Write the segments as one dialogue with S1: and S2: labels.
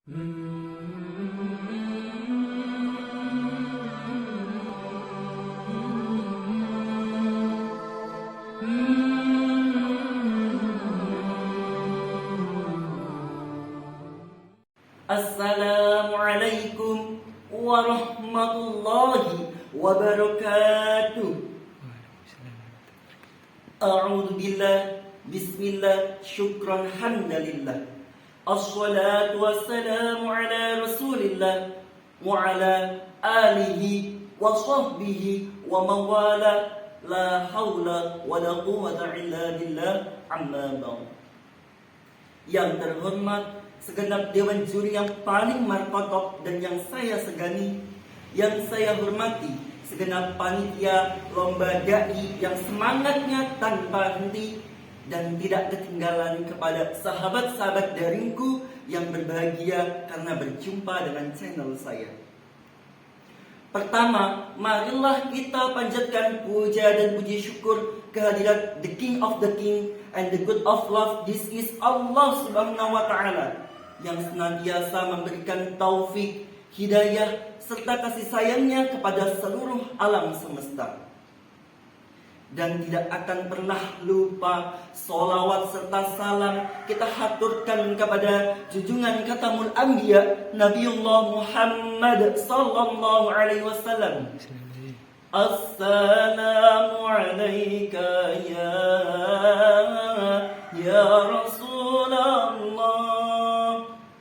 S1: Assalamualaikum warahmatullahi wabarakatuh. A'udzu billah, bismillah, syukran hamdalillah. Assalatu wassalamu ala rasulillah wa ala alihi wa sahbihi wa mawala. La haula wa la quwwata illa billah, amma ba'd. Yang terhormat segenap dewan juri yang paling markotop dan yang saya segani, yang saya hormati segenap panitia lomba dai yang semangatnya tanpa henti, dan tidak ketinggalan kepada sahabat-sahabat daringku yang berbahagia karena berjumpa dengan channel saya. Pertama, marilah kita panjatkan puja dan puji syukur kehadirat the King of the King and the God of Love. This is Allah Subhanahu wa Ta'ala, yang senantiasa memberikan taufik, hidayah, serta kasih sayangnya kepada seluruh alam semesta. Dan tidak akan pernah lupa sholawat serta salam kita haturkan kepada junjungan katamul anbiya Nabiullah Muhammad sallallahu alaihi wasallam. Assalamu alayka ya Rasulullah.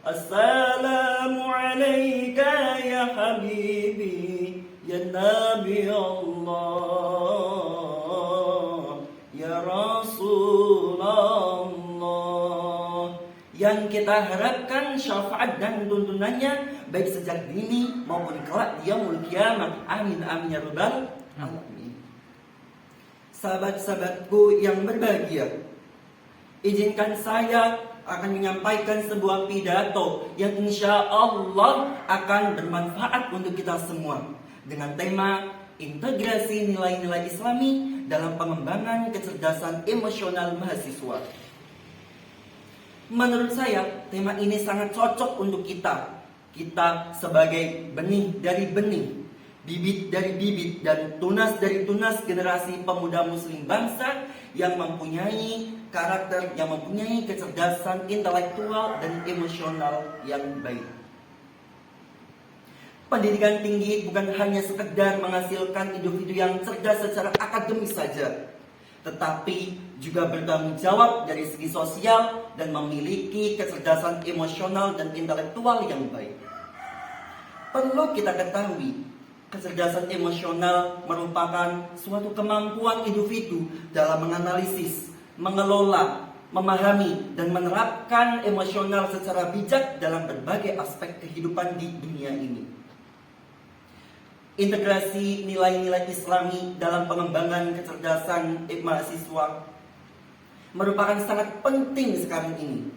S1: Assalamu alayka ya habibi ya Nabi Allah ya Rasulullah, yang kita harapkan syafaat dan tuntunannya baik sejak dini maupun kelak di yaumul kiamat. Amin amin ya rabbal alamin. Sahabat-sahabatku yang berbahagia, izinkan saya akan menyampaikan sebuah pidato yang insya Allah akan bermanfaat untuk kita semua, dengan tema integrasi nilai-nilai Islami dalam pengembangan kecerdasan emosional mahasiswa. Menurut saya, tema ini sangat cocok untuk kita. Kita sebagai benih dari benih, bibit dari bibit, dan tunas dari tunas generasi pemuda muslim bangsa yang mempunyai karakter, yang mempunyai kecerdasan intelektual dan emosional yang baik. Pendidikan tinggi bukan hanya sekedar menghasilkan individu yang cerdas secara akademis saja, tetapi juga bertanggung jawab dari segi sosial dan memiliki kecerdasan emosional dan intelektual yang baik. Perlu kita ketahui, kecerdasan emosional merupakan suatu kemampuan individu dalam menganalisis, mengelola, memahami, dan menerapkan emosional secara bijak dalam berbagai aspek kehidupan di dunia ini. Integrasi nilai-nilai Islami dalam pengembangan kecerdasan mahasiswa merupakan sangat penting sekarang ini,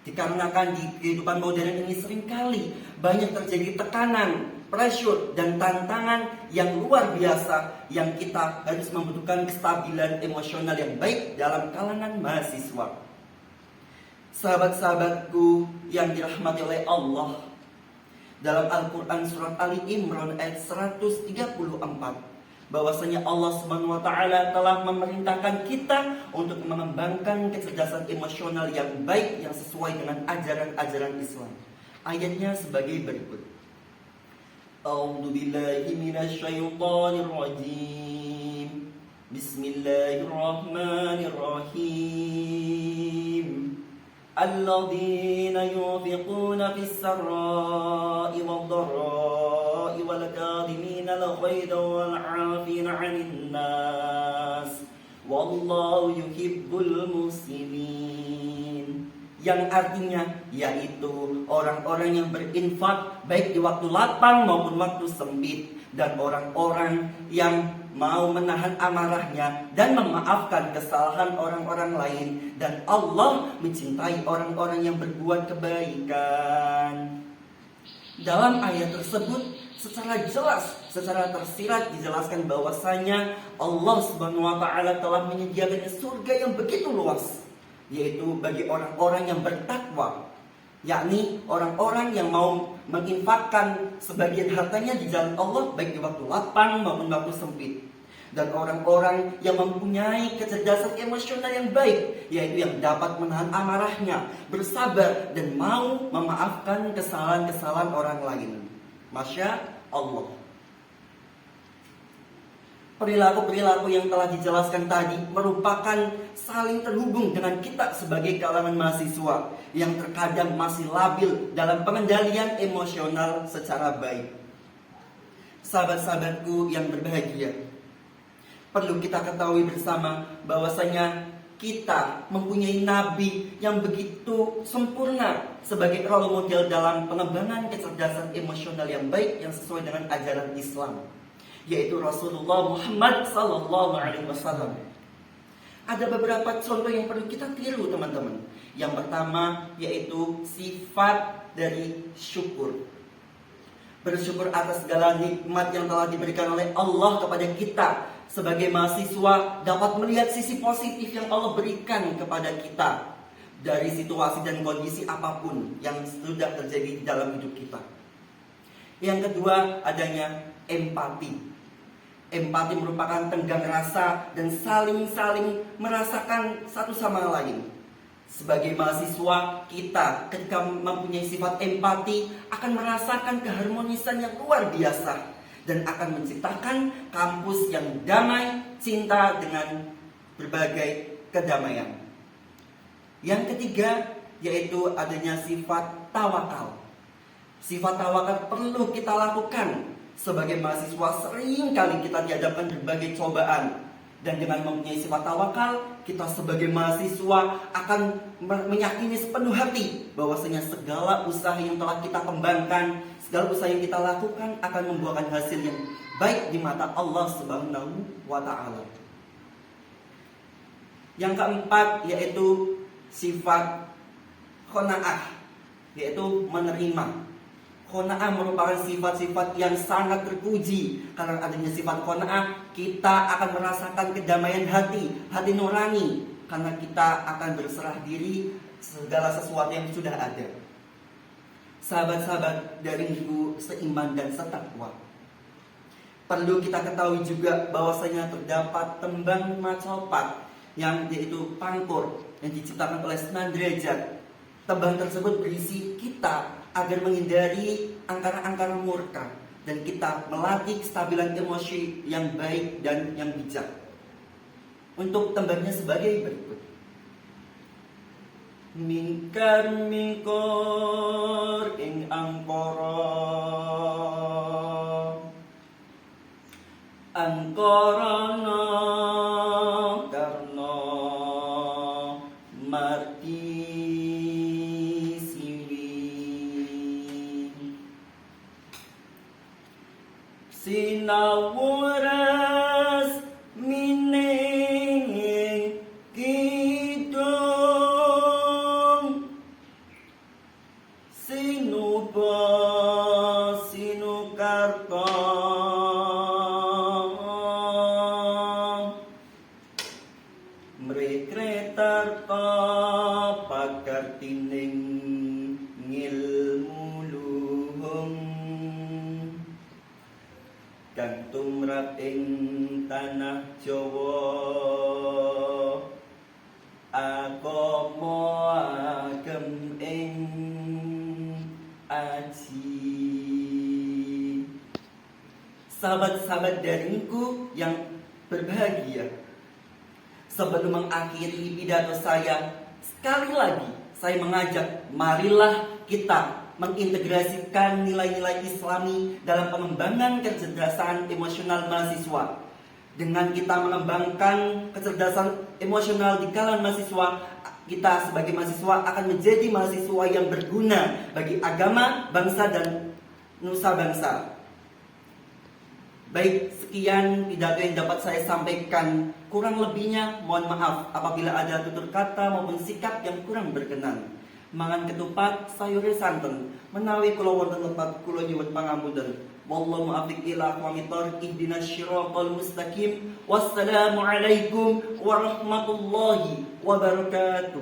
S1: dikarenakan di kehidupan modern ini seringkali banyak terjadi tekanan, pressure, dan tantangan yang luar biasa, yang kita harus membutuhkan kestabilan emosional yang baik dalam kalangan mahasiswa. Sahabat-sahabatku yang dirahmati oleh Allah, dalam Al-Quran surat Ali Imran ayat 134, bahwasanya Allah Subhanahu wa Ta'ala telah memerintahkan kita untuk mengembangkan kecerdasan emosional yang baik yang sesuai dengan ajaran-ajaran Islam. Ayatnya sebagai berikut. A'udzu billahi minasyaitonir rajim. Bismillahirrahmanirrahim. الذين ينفقون في السراء والضراء والكاظمين الغيظ والعافين عن الناس والله يحب المحسنين, yang artinya yaitu orang-orang yang berinfak baik di waktu lapang maupun waktu sempit, dan orang-orang yang mau menahan amarahnya dan memaafkan kesalahan orang-orang lain, dan Allah mencintai orang-orang yang berbuat kebaikan. Dalam ayat tersebut secara jelas, secara tersirat dijelaskan bahwasanya Allah Subhanahu wa Ta'ala telah menyediakan surga yang begitu luas, yaitu bagi orang-orang yang bertakwa. yakni orang-orang yang mau menginfakkan sebagian hartanya di jalan Allah baik di waktu lapang maupun waktu sempit. Dan orang-orang yang mempunyai kecerdasan emosional yang baik, yaitu yang dapat menahan amarahnya, bersabar dan mau memaafkan kesalahan-kesalahan orang lain. Masya Allah. Perilaku-perilaku yang telah dijelaskan tadi merupakan saling terhubung dengan kita sebagai kalangan mahasiswa yang terkadang masih labil dalam pengendalian emosional secara baik. Sahabat-sahabatku yang berbahagia, perlu kita ketahui bersama bahwasanya kita mempunyai nabi yang begitu sempurna sebagai role model dalam pengembangan kecerdasan emosional yang baik yang sesuai dengan ajaran Islam, yaitu Rasulullah Muhammad SAW. Ada beberapa contoh yang perlu kita tiru, teman-teman. Yang pertama yaitu sifat dari syukur. Bersyukur atas segala nikmat yang telah diberikan oleh Allah kepada kita. Sebagai mahasiswa dapat melihat sisi positif yang Allah berikan kepada kita dari situasi dan kondisi apapun yang sudah terjadi di dalam hidup kita. Yang kedua, adanya empati. Empati merupakan tenggang rasa dan saling merasakan satu sama lain. Sebagai mahasiswa, kita ketika mempunyai sifat empati akan merasakan keharmonisan yang luar biasa dan akan menciptakan kampus yang damai, cinta dengan berbagai kedamaian. Yang ketiga yaitu adanya sifat tawakal. Sifat tawakal perlu kita lakukan. Sebagai mahasiswa sering kali kita dihadapkan berbagai cobaan. Dan dengan mempunyai sifat tawakal, kita sebagai mahasiswa akan meyakini sepenuh hati bahwasanya segala usaha yang telah kita kembangkan, segala usaha yang kita lakukan akan membuahkan hasil yang baik di mata Allah Subhanahu wa Ta'ala. Yang keempat yaitu sifat qanaah, yaitu menerima. Qanaah merupakan sifat-sifat yang sangat terpuji. Karena adanya sifat qanaah, kita akan merasakan kedamaian hati nurani. Karena kita akan berserah diri segala sesuatu yang sudah ada. Sahabat-sahabat dariku seiman dan setakwa, perlu kita ketahui juga bahwasanya terdapat tembang macopat yang yaitu pangkur yang diciptakan oleh Sunan Derajat. Tembang tersebut berisi kita agar menghindari angkara-angkara murka dan kita melatih kestabilan emosi yang baik dan yang bijak. Untuk tembangnya sebagai berikut. Mingkar mingkor ing angkara, angkarana karna marti sinawuras mining kidung sinuba sinukarta mrekretarta pakartining ngilmu luhung kang tumrap ing tanah Jawa agama agem ing aji. Sahabat-sahabat daringku yang berbahagia, sebelum mengakhiri pidato saya, sekali lagi saya mengajak, marilah kita mengintegrasikan nilai-nilai Islami dalam pengembangan kecerdasan emosional mahasiswa. Dengan kita mengembangkan kecerdasan emosional di kalangan mahasiswa, kita sebagai mahasiswa akan menjadi mahasiswa yang berguna bagi agama, bangsa, dan nusa bangsa. Baik, sekian pidato yang dapat saya sampaikan. Kurang lebihnya mohon maaf apabila ada tutur kata maupun sikap yang kurang berkenan. Mangan ketupat sayure santen menawi kula wonten lepat kula nyuwun pangapunten. Wallahu muwaffiq ila aqwamit thoriq ihdinas siratal mustaqim. Wassalamu alaikum warahmatullahi wabarakatuh.